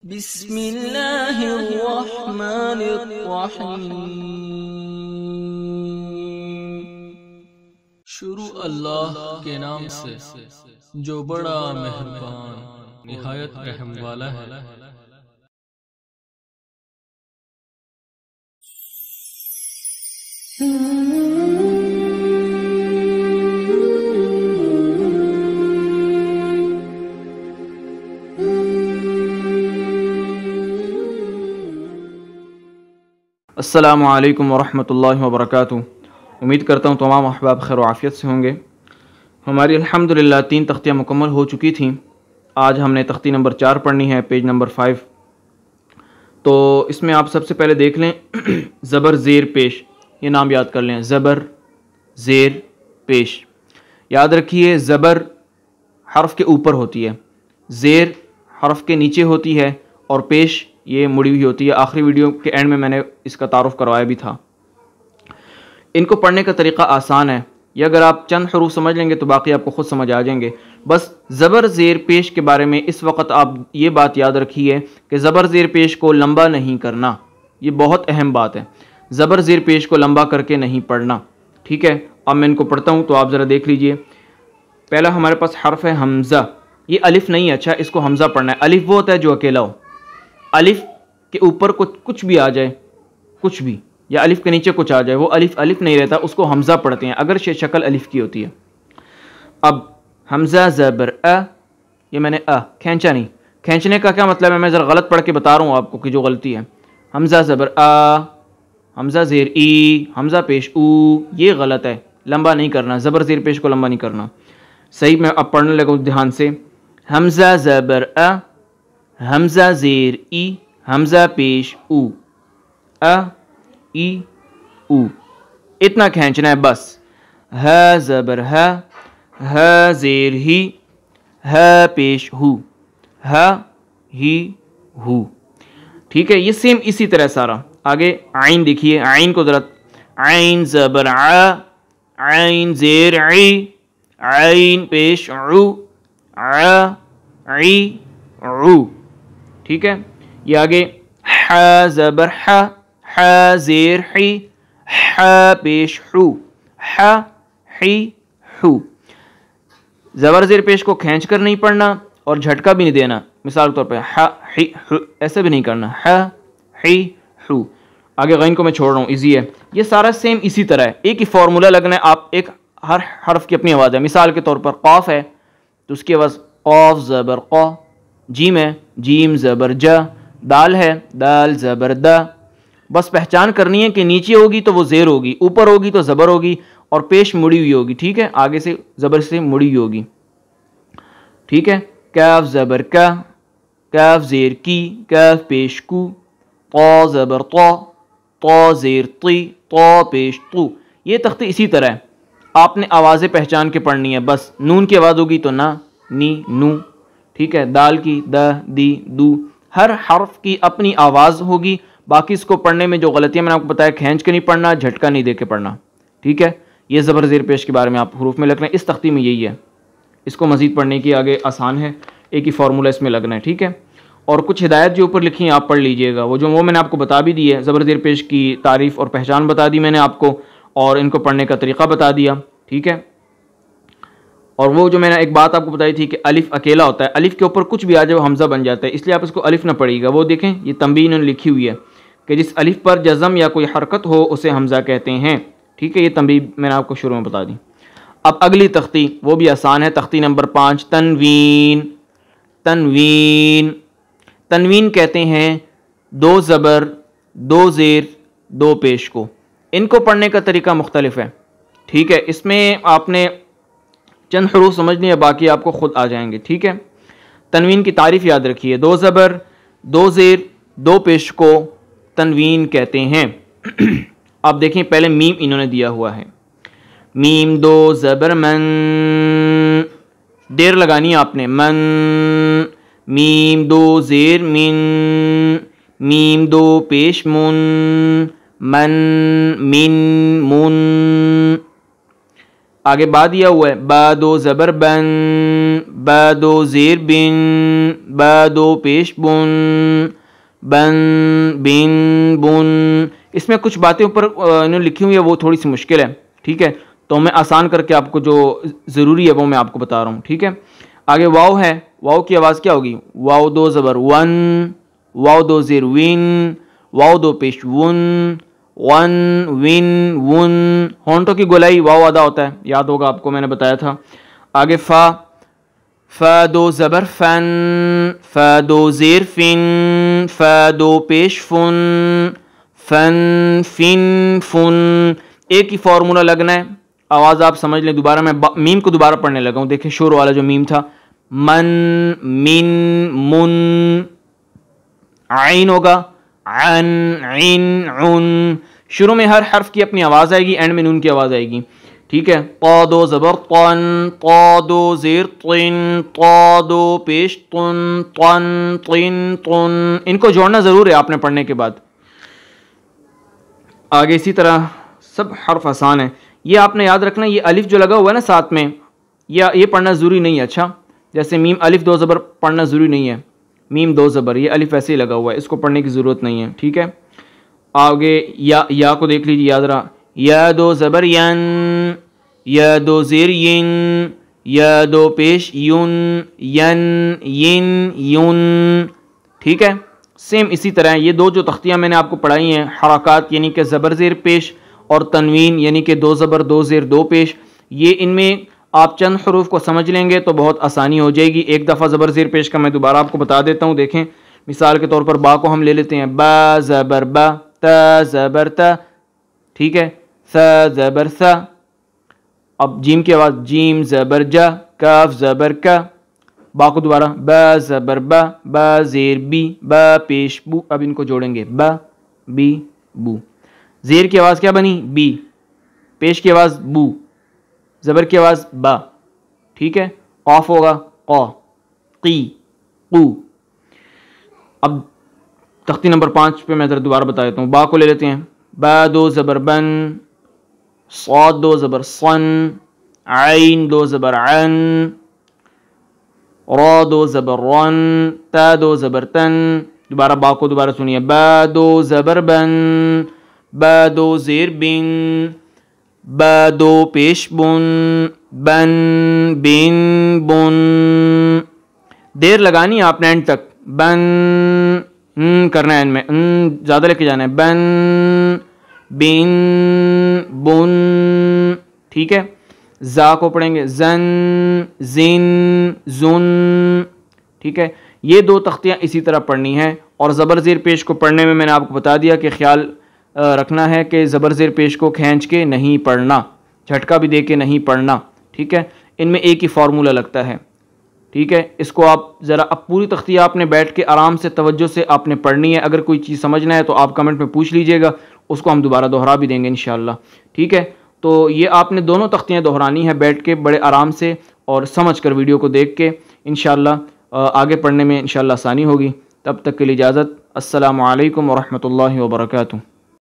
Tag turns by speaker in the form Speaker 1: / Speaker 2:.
Speaker 1: बिस्मिल्लाहिर्रहमानिर्रहीम। शुरू अल्लाह के नाम से जो बड़ा मेहरबान निहायत रहम वाला है।
Speaker 2: अस्सलामु अलैकुम वरहमतुल्लाहि वबरकातुहू। उम्मीद करता हूँ तमाम अहबाब खैर आफ़ियत से होंगे। हमारी अल्हम्दुलिल्लाह 3 तख्तियाँ मुकम्मल हो चुकी थीं। आज हमने तख्ती नंबर 4 पढ़नी है, पेज नंबर 5। तो इसमें आप सबसे पहले देख लें ज़बर ज़ेर पेश, ये नाम याद कर लें, ज़बर ज़ेर पेश। याद रखिए ज़बर हर्फ के ऊपर होती है, ज़ेर हर्फ के नीचे होती है और पेश ये मुड़ी हुई होती है। आखिरी वीडियो के एंड में मैंने इसका तारुफ करवाया भी था। इनको पढ़ने का तरीक़ा आसान है, ये अगर आप चंद हरूफ समझ लेंगे तो बाकी आपको ख़ुद समझ आ जाएंगे। बस ज़बर ज़ेर पेश के बारे में इस वक्त आप ये बात याद रखिए कि ज़बर ज़ेर पेश को लंबा नहीं करना, ये बहुत अहम बात है। ज़बर ज़ेर पेश को लंबा करके नहीं पढ़ना, ठीक है। अब मैं इनको पढ़ता हूँ तो आप ज़रा देख लीजिए। पहला हमारे पास हर्फ है हमज़ा, ये अलिफ नहीं है, अच्छा इसको हमज़ा पढ़ना है। अलिफ वो होता है जो अकेला हो, अलिफ के ऊपर कुछ भी आ जाए, कुछ भी, या अलिफ के नीचे कुछ आ जाए, वो अलिफ अलिफ नहीं रहता, उसको हमज़ा पढ़ते हैं अगर शक्ल अलिफ की होती है। अब हमज़ा ज़बर अ, ये मैंने अ खींचा नहीं। खींचने का क्या मतलब है, मैं ज़रा गलत पढ़ के बता रहा हूँ आपको कि जो गलती है। हमज़ा ज़बर आ, हमज़ा ज़ेर ई, हमज़ा पेश ऊ, ये गलत है, लंबा नहीं करना, ज़बर ज़ेर पेश को लंबा नहीं करना। सही मैं अब पढ़ने लगा ध्यान से। हमज़ा ज़बर अ, हमज़ा ज़ेर ई, हमज़ा पेश ऊ, अ ई ऊ, इतना खींचना है बस। ह ज़बर ह ज़ेर ही, ह पेश हु, ह ही हु, ठीक है। ये सेम इसी तरह सारा। आगे आइन देखिए, आइन को ज़रा, आइन ज़बर आ, आइन ज़ेर ई, आइन पेश उ, आ ई उ, ठीक है। ये आगे ह ज़बर ह ज़ेर ही, ह पेश हु, ह ही हु। ज़बर ज़ेर पेश को खींच कर नहीं पढ़ना और झटका भी नहीं देना। मिसाल के तौर पे ह ही हु ऐसे भी नहीं करना, ह ही हु। आगे गैन को मैं छोड़ रहा हूँ, इजी है। ये सारा सेम इसी तरह है, एक ही फार्मूला लगना है। आप एक हर हर्फ की अपनी आवाज़ है। मिसाल के तौर पर क़ाफ है तो उसकी आवाज़ क़ाफ ज़बर क़, जीम है जीम ज़बर ज, दाल है दाल ज़बर द। बस पहचान करनी है कि नीचे होगी तो वो ज़ेर होगी, ऊपर होगी तो ज़बर होगी और पेश मुड़ी हुई होगी, ठीक है, आगे से ज़बर से मुड़ी हुई होगी, ठीक है। काफ ज़बर का, काफ ज़ेर की, काफ पेश कु, ता ज़बर ता ज़ेर ती, ता पेश तु। ये तख्ती इसी तरह है, आपने आवाज़ें पहचान के पढ़नी है बस। नून की आवाज़ होगी तो ना, नी, नू, ठीक है। दाल की द, दी, दू, हर हर्फ की अपनी आवाज़ होगी। बाकी इसको पढ़ने में जो गलतियाँ मैंने आपको बताया, खींच के नहीं पढ़ना, झटका नहीं दे के पढ़ना, ठीक है। ये ज़बर ज़ेर पेश के बारे में आप हरूफ में लिख लें, इस तख्ती में यही है। इसको मज़ीद पढ़ने की आगे आसान है, एक ही फार्मूला इसमें लगना है, ठीक है। और कुछ हिदायत जो ऊपर लिखी हैं आप पढ़ लीजिएगा, वो मैंने आपको बता भी दी है। ज़बर ज़ेर पेश की तारीफ़ और पहचान बता दी मैंने आपको, और इनको पढ़ने का तरीक़ा बता दिया, ठीक है। और वो जो मैंने एक बात आपको बताई थी कि अलिफ अकेला होता है, अलिफ के ऊपर कुछ भी आ जाए वो हमज़ा बन जाता है, इसलिए आप इसको अलिफ ना पढ़िएगा। वो देखें ये तंबीह इन्होंने लिखी हुई है कि जिस अलिफ पर जज़म या कोई हरकत हो उसे हमज़ा कहते हैं, ठीक है। ये तंबीह मैंने आपको शुरू में बता दी। अब अगली तख्ती वो भी आसान है, तख्ती नंबर 5, तनवीन। तनवीन, तनवीन कहते हैं दो ज़बर दो ज़ेर दो पेश को। इनको पढ़ने का तरीका मुख्तलिफ है, ठीक है। इसमें आपने चंद हरूफ समझनी है, बाकी आपको खुद आ जाएंगे, ठीक है। तनवीन की तारीफ़ याद रखिए, दो ज़बर दो ज़ेर दो पेश को तनवीन कहते हैं। आप देखें पहले मीम इन्होंने दिया हुआ है, मीम दो ज़बर मन, देर लगानी है आपने, मन। मीम दो ज़ेर मिन, मीम दो पेश मुन, मन मिन मुन। आगे बा दिया हुआ है, बा दो ज़बर बन, बा दो ज़ेर बिन, बा दो पेश बुन, बन बिन बुन। इसमें कुछ बातें ऊपर इन्होंने लिखी हुई है, वो थोड़ी सी मुश्किल है, ठीक है, तो मैं आसान करके आपको जो ज़रूरी है वो मैं आपको बता रहा हूँ, ठीक है। आगे वाव है, वाव की आवाज़ क्या होगी? वाव दो ज़बर वन, वाव दो ज़ेर विन, वाव दो पेश वुन, वन विन वुन। होंठों की गोलाई वाव अदा होता है, याद होगा आपको, मैंने बताया था। आगे फ़ा, फ़ा दो ज़बर फ़न, फ़ा दो ज़ेर फ़िन, फ़ा दो पेश फ़ुन, फ़न फ़िन फ़ुन। एक ही फार्मूला लगना है, आवाज़ आप समझ लें। दोबारा मैं मीम को दोबारा पढ़ने लगा हूँ, देखिए शुरू वाला जो मीम था, मन मिन मुन, आइन होगा अन इन उन। शुरू में हर हर्फ की अपनी आवाज़ आएगी, एंड में नून की आवाज़ आएगी, ठीक है। ता दो ज़बर तन, ता दो ज़ेर तिन, ता दो पेश तुन, तन तिन तुन। इनको जोड़ना ज़रूर है आपने पढ़ने के बाद। आगे इसी तरह सब हर्फ आसान है, ये आपने याद रखना। ये अलिफ जो लगा हुआ है ना साथ में, या ये पढ़ना ज़रूरी नहीं है। अच्छा, जैसे मीम अलिफ दो ज़बर पढ़ना ज़रूरी नहीं है, मीम दो ज़बर, ये अलिफ ऐसे ही लगा हुआ है, इसको पढ़ने की ज़रूरत नहीं है, ठीक है। आगे या को देख लीजिए, याद रहा, या दो ज़बर यन, या दो ज़ेर यिन, या दो पेश युन, यन यिन युन, ठीक है। सेम इसी तरह ये दो जो तख्तियाँ मैंने आपको पढ़ाई हैं, हरकत यानी कि ज़बर ज़ेर पेश और तनवीन यानी कि दो ज़बर दो ज़ेर दो पेश, ये इनमें आप चंद हरूफ को समझ लेंगे तो बहुत आसानी हो जाएगी। एक दफ़ा ज़बर ज़ेर पेश का मैं दोबारा आपको बता देता हूँ, देखें। मिसाल के तौर पर बा को हम ले लेते हैं, बा ज़बर बा, ता ज़बर ता, ठीक है, सा ज़बर सा। अब जीम की आवाज़, जीम ज़बर जा, काफ ज़बर का। बा को दोबारा, बा ज़बर बा, बा ज़ेर बी, बा पेश बू। अब इनको जोड़ेंगे, बा बी बू। ज़ेर की आवाज़ क्या बनी? बी, पेश की आवाज़ बू, ज़बर की आवाज़ बा, ठीक है। ऑफ होगा क़, क़ी, क़ू। अब तख्ती नंबर 5 पे मैं ज़रा दोबारा बता देता हूँ। बा को ले लेते हैं, बा दो ज़बर बन, सौद दो ज़बर सन, आइन दो ज़बर अन, रा दो ज़बर रन, ता दो ज़बर तन। दोबारा बा को दोबारा सुनिए, बा दो ज़बर बन, बा दो ज़ेर बिन, बा दो पेश बुन, बन बिन बुन। देर लगानी है आपने एंड तक, बन करना है, इनमें ज़्यादा लेके जाना है, बन बिन बुन, ठीक है। जा को पढ़ेंगे, जन जिन जुन, ठीक है। ये दो तख्तियाँ इसी तरह पढ़नी है। और ज़बर ज़ेर पेश को पढ़ने में मैंने आपको बता दिया कि ख्याल रखना है कि ज़बर ज़ेर पेश को खींच के नहीं पढ़ना, झटका भी दे के नहीं पढ़ना, ठीक है। इनमें एक ही फार्मूला लगता है, ठीक है। इसको आप ज़रा, अब पूरी तख्तियाँ आपने बैठ के आराम से तवज्जो से आपने पढ़नी है। अगर कोई चीज़ समझना है तो आप कमेंट में पूछ लीजिएगा, उसको हम दोबारा दोहरा भी देंगे इंशाअल्लाह, ठीक है। तो ये आपने दोनों तख्तियाँ दोहरानी है बैठ के बड़े आराम से और समझ कर, वीडियो को देख के। इंशाअल्लाह आगे पढ़ने में इंशाअल्लाह आसानी होगी। तब तक के लिए इजाज़त। अस्सलामु अलैकुम व रहमतुल्लाहि व बरकातुहू।